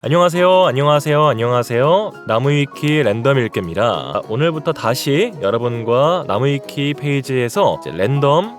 안녕하세요. 나무위키 랜덤 읽기입니다. 오늘부터 다시 여러분과 나무위키 페이지에서 랜덤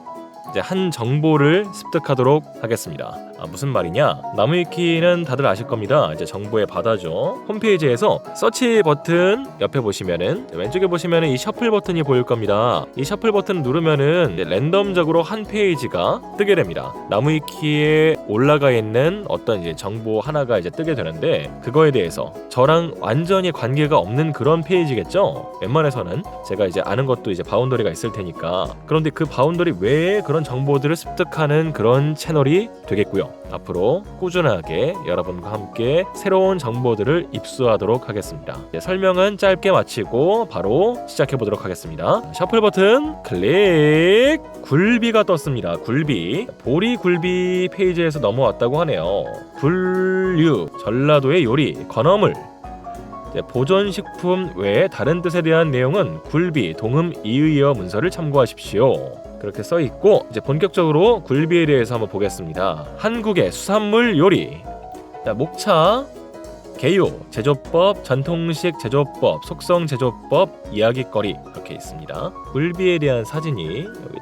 한 정보를 습득하도록 하겠습니다. 무슨 말이냐? 나무위키는 다들 아실 겁니다. 정보의 바다죠. 홈페이지에서 서치 버튼 옆에 보시면은 왼쪽에 보시면은 이 셔플 버튼이 보일 겁니다. 이 셔플 버튼을 누르면은 랜덤적으로 한 페이지가 뜨게 됩니다. 나무위키에 올라가 있는 어떤 정보 하나가 뜨게 되는데, 그거에 대해서 저랑 완전히 관계가 없는 그런 페이지겠죠. 웬만해서는 제가 아는 것도 바운더리가 있을 테니까. 그런데 그 바운더리 외에 그런 정보들을 습득하는 그런 채널이 되겠고요. 앞으로 꾸준하게 여러분과 함께 새로운 정보들을 입수하도록 하겠습니다. 설명은 짧게 마치고 바로 시작해보도록 하겠습니다. 셔플 버튼 클릭. 굴비가 떴습니다. 굴비. 보리 굴비 페이지에서 넘어왔다고 하네요. 굴류, 전라도의 요리, 건어물, 보존식품 외에 다른 뜻에 대한 내용은 굴비, 동음, 이의어 문서를 참고하십시오. 그렇게 써있고, 본격적으로 굴비에 대해서 한번 보겠습니다. 한국의 수산물 요리. 목차, 개요, 제조법, 전통식 제조법, 속성 제조법, 이야기거리 이렇게 있습니다. 굴비에 대한 사진이 여기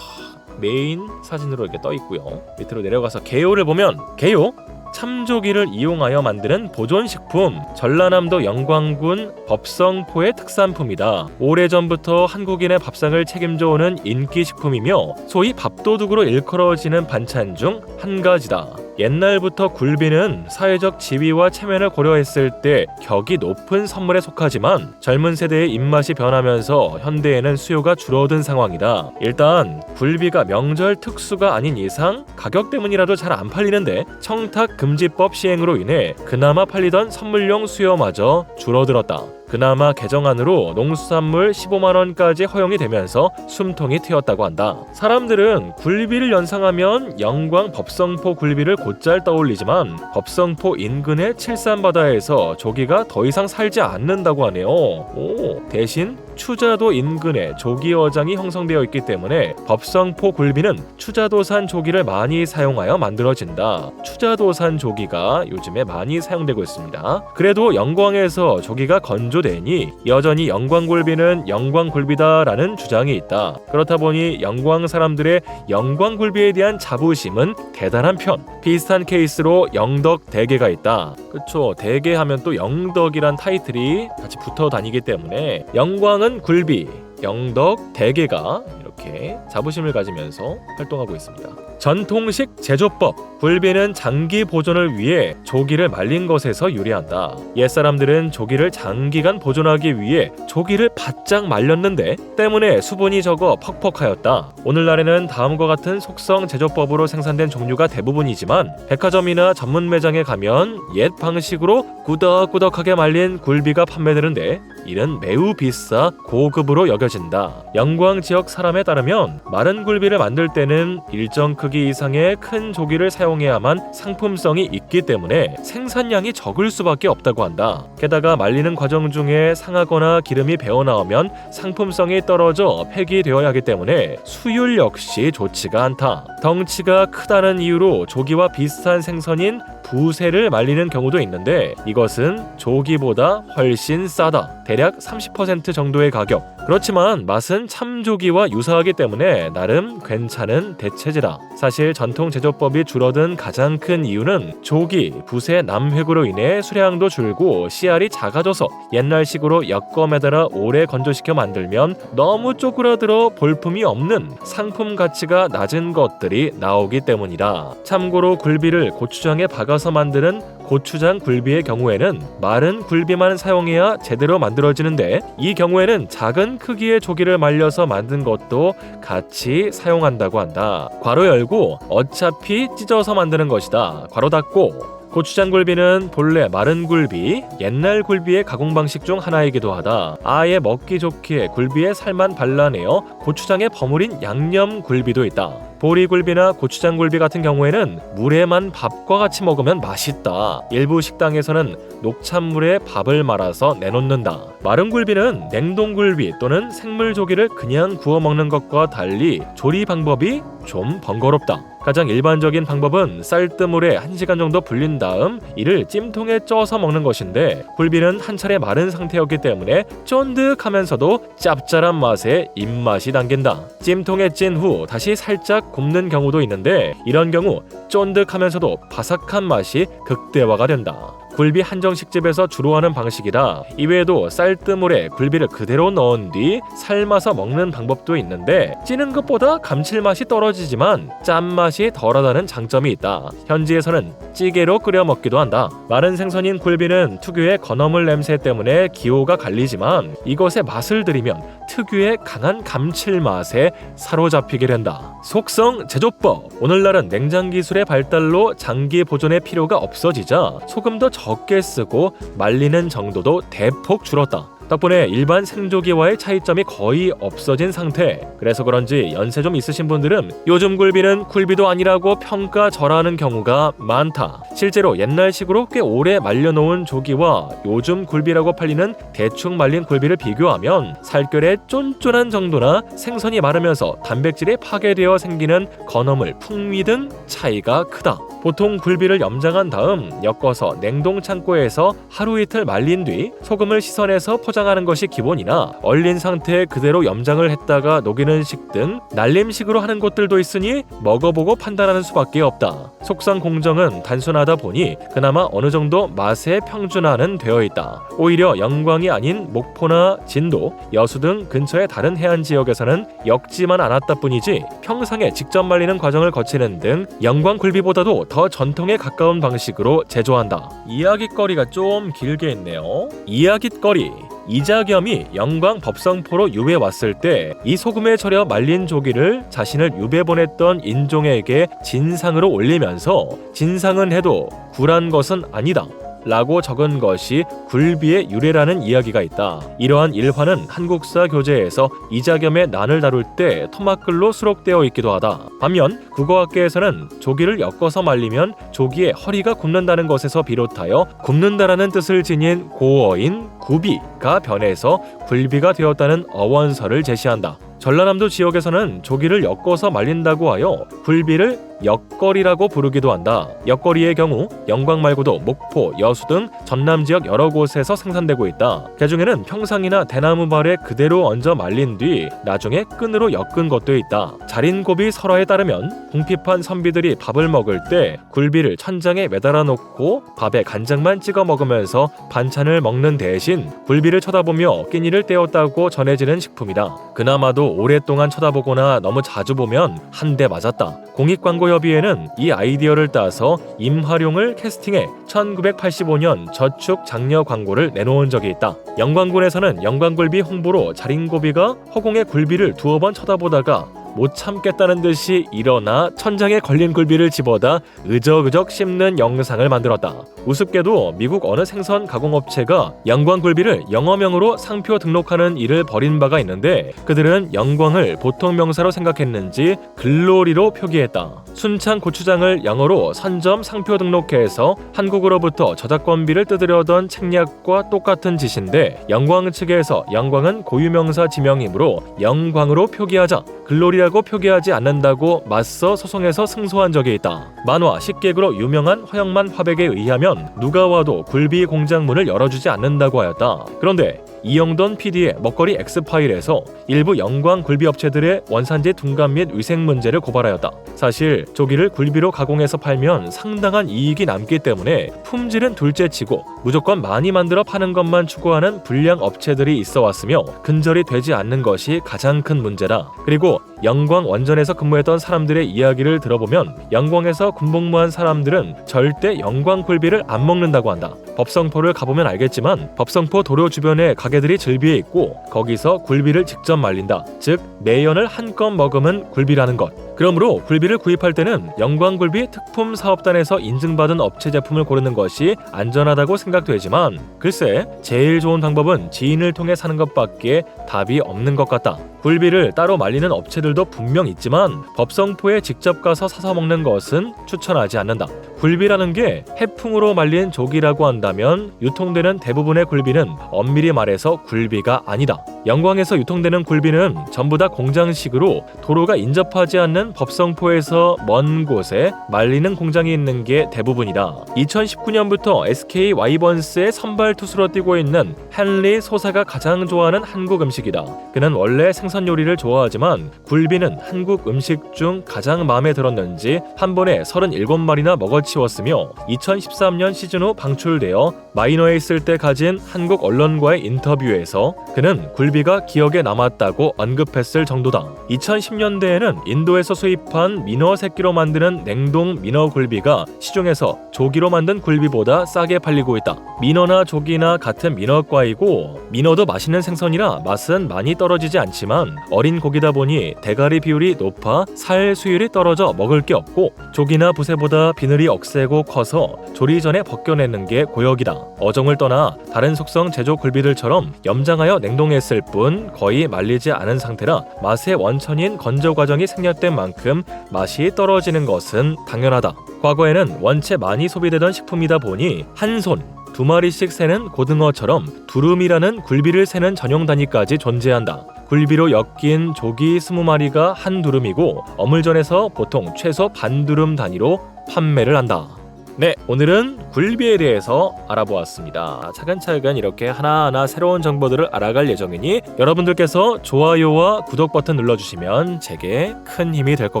메인 사진으로 이렇게 떠 있고요. 밑으로 내려가서 개요를 보면, 개요 참조기를 이용하여 만드는 보존식품, 전라남도 영광군 법성포의 특산품이다. 오래전부터 한국인의 밥상을 책임져 오는 인기식품이며 소위 밥도둑으로 일컬어지는 반찬 중 한 가지다. 옛날부터 굴비는 사회적 지위와 체면을 고려했을 때 격이 높은 선물에 속하지만 젊은 세대의 입맛이 변하면서 현대에는 수요가 줄어든 상황이다. 일단 굴비가 명절 특수가 아닌 이상 가격 때문이라도 잘 안 팔리는데 청탁 금지법 시행으로 인해 그나마 팔리던 선물용 수요마저 줄어들었다. 그나마 개정안으로 농수산물 15만원까지 허용이 되면서 숨통이 트였다고 한다. 사람들은 굴비를 연상하면 영광 법성포 굴비를 곧잘 떠올리지만 법성포 인근의 칠산바다에서 조기가 더 이상 살지 않는다고 하네요. 대신 추자도 인근에 조기 어장이 형성되어 있기 때문에 법성포 굴비는 추자도산 조기를 많이 사용하여 만들어진다. 추자도산 조기가 요즘에 많이 사용되고 있습니다. 그래도 영광에서 조기가 건조되니 여전히 영광굴비는 영광굴비다라는 주장이 있다. 그렇다 보니 영광 사람들의 영광굴비에 대한 자부심은 대단한 편. 비슷한 케이스로 영덕 대게가 있다. 그쵸, 대게 하면 또 영덕이란 타이틀이 같이 붙어 다니기 때문에 영광은 굴비, 영덕 대게가 이렇게 자부심을 가지면서 활동하고 있습니다. 전통식 제조법. 굴비는 장기 보존을 위해 조기를 말린 것에서 유래한다. 옛사람들은 조기를 장기간 보존하기 위해 조기를 바짝 말렸는데 때문에 수분이 적어 퍽퍽하였다. 오늘날에는 다음과 같은 속성 제조법으로 생산된 종류가 대부분이지만 백화점이나 전문 매장에 가면 옛 방식으로 꾸덕꾸덕하게 말린 굴비가 판매되는데 이는 매우 비싸 고급으로 여겨진다. 영광 지역 사람에 따르면 마른 굴비를 만들 때는 일정 크기 이상의 큰 조기를 사용해야만 상품성이 있기 때문에 생산량이 적을 수밖에 없다고 한다. 게다가 말리는 과정 중에 상하거나 기름이 배어나오면 상품성이 떨어져 폐기되어야 하기 때문에 수율 역시 좋지가 않다. 덩치가 크다는 이유로 조기와 비슷한 생선인 부새를 말리는 경우도 있는데 이것은 조기보다 훨씬 싸다. 대략 30% 정도의 가격. 그렇지만 맛은 참조기와 유사하기 때문에 나름 괜찮은 대체제다. 사실 전통 제조법이 줄어든 가장 큰 이유는 조기, 부새 남획으로 인해 수량도 줄고 씨알이 작아져서 옛날식으로 엮어 매달아 오래 건조시켜 만들면 너무 쪼그라들어 볼품이 없는 상품 가치가 낮은 것들이 나오기 때문이다. 참고로 굴비를 고추장에 박아서 만드는 고추장 굴비의 경우에는 마른 굴비만 사용해야 제대로 만들어지는데 이 경우에는 작은 크기의 조기를 말려서 만든 것도 같이 사용한다고 한다. 괄호 열고 어차피 찢어서 만드는 것이다. 괄호 닫고. 고추장 굴비는 본래 마른 굴비, 옛날 굴비의 가공 방식 중 하나이기도 하다. 아예 먹기 좋게 굴비에 살만 발라내어 고추장에 버무린 양념 굴비도 있다. 보리굴비나 고추장굴비 같은 경우에는 물에만 밥과 같이 먹으면 맛있다. 일부 식당에서는 녹찬물에 밥을 말아서 내놓는다. 마른 굴비는 냉동굴비 또는 생물조기를 그냥 구워 먹는 것과 달리 조리 방법이 좀 번거롭다. 가장 일반적인 방법은 쌀뜨물에 1시간 정도 불린 다음 이를 찜통에 쪄서 먹는 것인데, 굴비는 한 차례 마른 상태였기 때문에 쫀득하면서도 짭짤한 맛에 입맛이 당긴다. 찜통에 찐 후 다시 살짝 굽는 경우도 있는데, 이런 경우 쫀득하면서도 바삭한 맛이 극대화가 된다. 굴비 한정식집에서 주로 하는 방식이라 이외에도 쌀뜨물에 굴비를 그대로 넣은 뒤 삶아서 먹는 방법도 있는데, 찌는 것보다 감칠맛이 떨어지지만 짠맛이 덜하다는 장점이 있다. 현지에서는 찌개로 끓여 먹기도 한다. 마른 생선인 굴비는 특유의 건어물 냄새 때문에 기호가 갈리지만 이것의 맛을 들이면 특유의 강한 감칠맛에 사로잡히게 된다. 속성 제조법. 오늘날은 냉장 기술의 발달로 장기 보존의 필요가 없어지자 소금도 적게 쓰고 말리는 정도도 대폭 줄었다. 덕분에 일반 생조기와의 차이점이 거의 없어진 상태. 그래서 그런지 연세 좀 있으신 분들은 요즘 굴비는 굴비도 아니라고 평가절하하는 경우가 많다. 실제로 옛날식으로 꽤 오래 말려놓은 조기와 요즘 굴비라고 팔리는 대충 말린 굴비를 비교하면 살결의 쫀쫀한 정도나 생선이 마르면서 단백질이 파괴되어 생기는 건어물 풍미 등 차이가 크다. 보통 굴비를 염장한 다음 엮어서 냉동 창고에서 하루 이틀 말린 뒤 소금을 씻어내서 포장하는 것이 기본이나, 얼린 상태에 그대로 염장을 했다가 녹이는 식 등 날림식으로 하는 곳들도 있으니 먹어보고 판단하는 수밖에 없다. 속성 공정은 단순하다 보니 그나마 어느 정도 맛에 평준화는 되어 있다. 오히려 영광이 아닌 목포나 진도, 여수 등 근처의 다른 해안 지역에서는 엮지만 않았다 뿐이지 평상에 직접 말리는 과정을 거치는 등 영광 굴비보다도 더 전통에 가까운 방식으로 제조한다. 이야깃거리가 좀 길게 있네요. 이야깃거리. 이자겸이 영광 법성포로 유배 왔을 때 이 소금에 절여 말린 조기를 자신을 유배 보냈던 인종에게 진상으로 올리면서 진상은 해도 굴한 것은 아니다 라고 적은 것이 굴비의 유래라는 이야기가 있다. 이러한 일화는 한국사 교재에서 이자겸의 난을 다룰 때 토막글로 수록되어 있기도 하다. 반면 국어학계에서는 조기를 엮어서 말리면 조기의 허리가 굽는다는 것에서 비롯하여 굽는다라는 뜻을 지닌 고어인 구비가 변해서 굴비가 되었다는 어원설을 제시한다. 전라남도 지역에서는 조기를 엮어서 말린다고 하여 굴비를 엮거리라고 부르기도 한다. 엮거리의 경우 영광 말고도 목포, 여수 등 전남 지역 여러 곳에서 생산되고 있다. 그중에는 평상이나 대나무 발에 그대로 얹어 말린 뒤 나중에 끈으로 엮은 것도 있다. 자린고비 설화에 따르면 궁핍한 선비들이 밥을 먹을 때 굴비를 천장에 매달아 놓고 밥에 간장만 찍어 먹으면서 반찬을 먹는 대신 굴비를 쳐다보며 끼니를 때웠다고 전해지는 식품이다. 그나마도 오랫동안 쳐다보거나 너무 자주 보면 한 대 맞았다. 공익광고협의회는 이 아이디어를 따서 임화룡을 캐스팅해 1985년 저축 장려 광고를 내놓은 적이 있다. 영광군에서는 영광굴비 홍보로 자린고비가 허공에 굴비를 두어 번 쳐다보다가 못 참겠다는 듯이 일어나 천장에 걸린 굴비를 집어다 으적으적 씹는 영상을 만들었다. 우습게도 미국 어느 생선 가공업체가 영광굴비를 영어명으로 상표 등록하는 일을 벌인 바가 있는데, 그들은 영광을 보통 명사로 생각했는지 글로리로 표기했다. 순창 고추장을 영어로 선점 상표 등록해서 한국으로부터 저작권비를 뜯으려던 책략과 똑같은 짓인데, 영광 측에서 영광은 고유명사 지명이므로 영광으로 표기하자 글로리라고 표기하지 않는다고 맞서 소송에서 승소한 적이 있다. 만화 식객으로 유명한 허영만 화백에 의하면 누가 와도 굴비 공장문을 열어주지 않는다고 하였다. 그런데 이영돈 PD의 먹거리 엑스파일에서 일부 영광 굴비 업체들의 원산지 둔감 및 위생 문제를 고발하였다. 사실 조기를 굴비로 가공해서 팔면 상당한 이익이 남기 때문에 품질은 둘째치고 무조건 많이 만들어 파는 것만 추구하는 불량 업체들이 있어 왔으며 근절이 되지 않는 것이 가장 큰 문제다. 그리고 영광 원전에서 근무했던 사람들의 이야기를 들어보면 영광에서 군복무한 사람들은 절대 영광 굴비를 안 먹는다고 한다. 법성포를 가보면 알겠지만 법성포 도로 주변에 가게들이 즐비해 있고 거기서 굴비를 직접 말린다. 즉 매연을 한껏 먹으면 굴비라는 것. 그러므로 굴비를 구입할 때는 영광굴비 특품 사업단에서 인증받은 업체 제품을 고르는 것이 안전하다고 생각되지만 글쎄 제일 좋은 방법은 지인을 통해 사는 것밖에 답이 없는 것 같다. 굴비를 따로 말리는 업체들도 분명 있지만 법성포에 직접 가서 사서 먹는 것은 추천하지 않는다. 굴비라는 게 해풍으로 말린 조기라고 한다면 유통되는 대부분의 굴비는 엄밀히 말해서 굴비가 아니다. 영광에서 유통되는 굴비는 전부 다 공장식으로 도로가 인접하지 않는 굴비는 법성포에서 먼 곳에 말리는 공장이 있는 게 대부분이다. 2019년부터 SK 와이번스의 선발 투수로 뛰고 있는 헨리 소사가 가장 좋아하는 한국 음식이다. 그는 원래 생선 요리를 좋아하지만 굴비는 한국 음식 중 가장 마음에 들었는지 한 번에 37마리나 먹어치웠으며 2013년 시즌 후 방출되어 마이너에 있을 때 가진 한국 언론과의 인터뷰에서 그는 굴비가 기억에 남았다고 언급했을 정도다. 2010년대에는 인도에서 수입한 민어 새끼로 만드는 냉동 민어 굴비가 시중에서 조기로 만든 굴비보다 싸게 팔리고 있다. 민어나 조기나 같은 민어과이고 민어도 맛있는 생선이라 맛은 많이 떨어지지 않지만 어린 고기다 보니 대가리 비율이 높아 살 수율이 떨어져 먹을 게 없고 조기나 부새보다 비늘이 억세고 커서 조리 전에 벗겨내는 게 고역이다. 어종을 떠나 다른 속성 제조 굴비들처럼 염장하여 냉동했을 뿐 거의 말리지 않은 상태라 맛의 원천인 건조 과정이 생략된 만큼 맛이 떨어지는 것은 당연하다. 과거에는 원체 많이 소비되던 식품이다 보니 한 손, 2마리씩 세는 고등어처럼 두름이라는 굴비를 세는 전용 단위까지 존재한다. 굴비로 엮인 조기 20마리가 한 두름이고 어물전에서 보통 최소 반두름 단위로 판매를 한다. 네, 오늘은 굴비에 대해서 알아보았습니다. 차근차근 이렇게 하나하나 새로운 정보들을 알아갈 예정이니 여러분들께서 좋아요와 구독 버튼 눌러주시면 제게 큰 힘이 될 것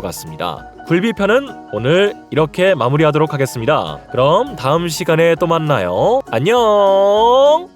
같습니다. 굴비편은 오늘 이렇게 마무리하도록 하겠습니다. 그럼 다음 시간에 또 만나요. 안녕!